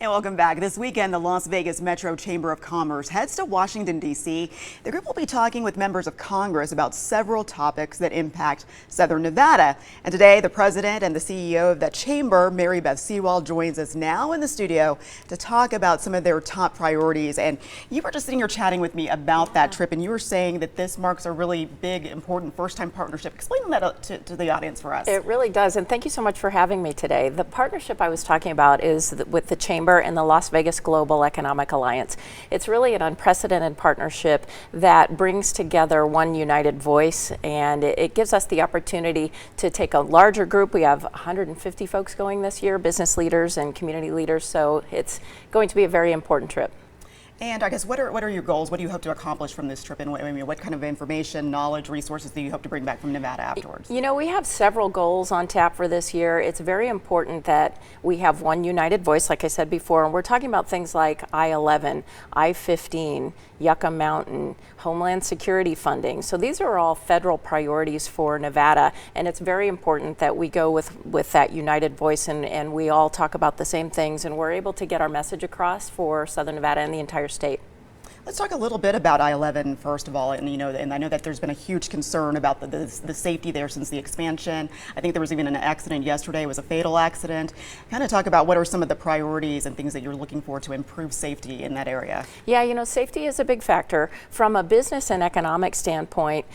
And welcome back. This weekend, the Las Vegas Metro Chamber of Commerce heads to Washington, D.C. The group will be talking with members of Congress about several topics that impact Southern Nevada. And today, the president and the CEO of that chamber, Mary Beth Sewald, joins us now in the studio to talk about some of their top priorities. And you were just sitting here chatting with me about that trip, and you were saying that this marks a really big, important first-time partnership. Explain that to the audience for us. It really does, and thank you so much for having me today. The partnership I was talking about is with the chamber and the Las Vegas Global Economic Alliance. It's really an unprecedented partnership that brings together one united voice, and it gives us the opportunity to take a larger group. We have 150 folks going this year, business leaders and community leaders, so it's going to be a very important trip. And I guess what are your goals? What do you hope to accomplish from this trip? And what kind of information, knowledge, resources do you hope to bring back from Nevada afterwards? You know, we have several goals on tap for this year. It's very important that we have one united voice, like I said before, and we're talking about things like I-11, I-15, Yucca Mountain, Homeland Security funding. So these are all federal priorities for Nevada, and it's very important that we go with that united voice and we all talk about the same things, and we're able to get our message across for Southern Nevada and the entire state. Let's talk a little bit about I-11 first of all, and I know that there's been a huge concern about the safety there since the expansion. I think there was even an accident yesterday. It was a fatal accident. Kind of talk about what are some of the priorities and things that you're looking for to improve safety in that area. Yeah, you know, safety is a big factor. From a business and economic standpoint,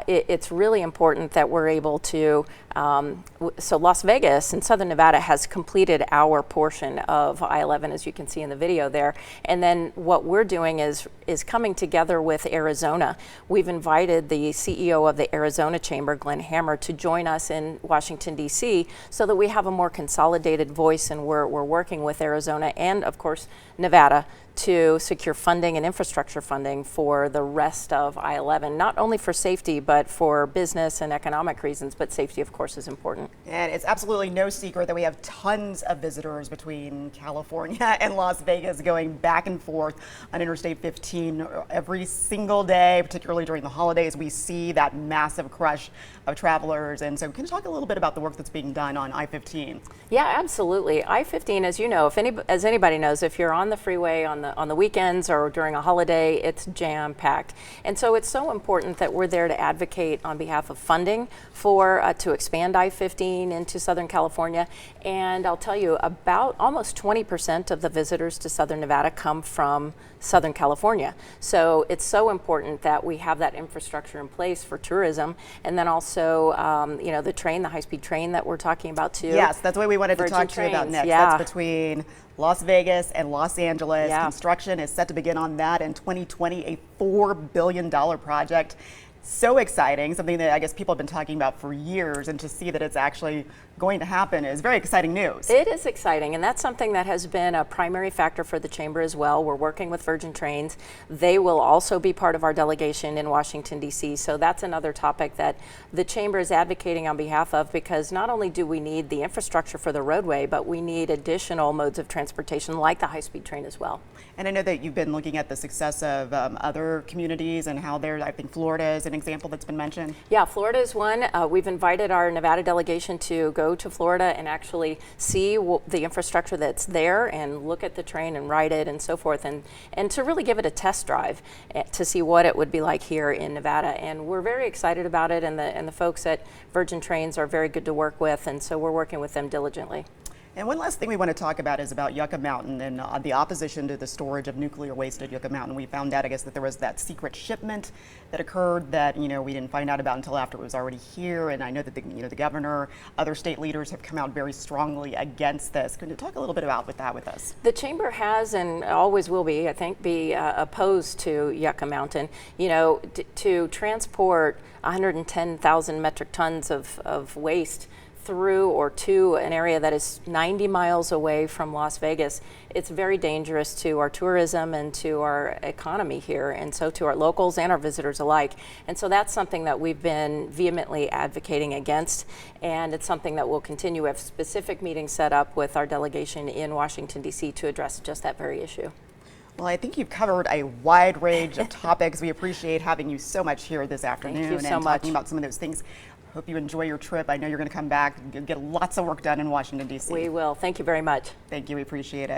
it's really important that we're able to, so Las Vegas and Southern Nevada has completed our portion of I-11, as you can see in the video there, and then what we're doing is coming together with Arizona. We've invited the CEO of the Arizona Chamber, Glenn Hammer, to join us in Washington, D.C. so that we have a more consolidated voice, and we're working with Arizona and, of course, Nevada to secure funding and infrastructure funding for the rest of I-11, not only for safety, but for business and economic reasons, but safety, of course, is important. And it's absolutely no secret that we have tons of visitors between California and Las Vegas going back and forth on Interstate 15 every single day, particularly during the holidays. We see that massive crush of travelers. And so can you talk a little bit about the work that's being done on I-15? Yeah, absolutely. I-15, as you know, as anybody knows, if you're on the freeway on the weekends or during a holiday, it's jam-packed. And so it's so important that we're there to advocate on behalf of funding for to expand I-15 into Southern California. And I'll tell you, about almost 20% of the visitors to Southern Nevada come from Southern California. So it's so important that we have that infrastructure in place for tourism, and then also, you know, the train, the high-speed train that we're talking about too. Yes, that's what we wanted to talk to you about next. Yeah. That's between Las Vegas and Los Angeles. Yeah. Construction is set to begin on that in 2020, a $4 billion project. So exciting, something that I guess people have been talking about for years, and to see that it's actually going to happen is very exciting news. It is exciting, and that's something that has been a primary factor for the chamber as well. We're working with Virgin Trains. They will also be part of our delegation in Washington, D.C., so that's another topic that the chamber is advocating on behalf of, because not only do we need the infrastructure for the roadway, but we need additional modes of transportation like the high-speed train as well. And I know that you've been looking at the success of other communities and how they're, I think Florida is an example that's been mentioned. Yeah, Florida is one. We've invited our Nevada delegation to go to Florida and actually see the infrastructure that's there and look at the train and ride it and so forth, and to really give it a test drive to see what it would be like here in Nevada. And we're very excited about it, and the folks at Virgin Trains are very good to work with, and so we're working with them diligently. And one last thing we want to talk about is about Yucca Mountain and the opposition to the storage of nuclear waste at Yucca Mountain. We found out, I guess, that there was that secret shipment that occurred that, you know, we didn't find out about until after it was already here. And I know that the governor, other state leaders have come out very strongly against this. Can you talk a little bit about that with us? The chamber has and always will be, I think, opposed to Yucca Mountain. You know, to transport 110,000 metric tons of waste through or to an area that is 90 miles away from Las Vegas, it's very dangerous to our tourism and to our economy here, and so to our locals and our visitors alike. And so that's something that we've been vehemently advocating against, and it's something that we'll continue. We have specific meetings set up with our delegation in Washington, D.C. to address just that very issue. Well, I think you've covered a wide range of topics. We appreciate having you so much here this afternoon. Thank you so and much. Talking about some of those things. Hope you enjoy your trip. I know you're going to come back and get lots of work done in Washington, D.C. We will. Thank you very much. Thank you. We appreciate it.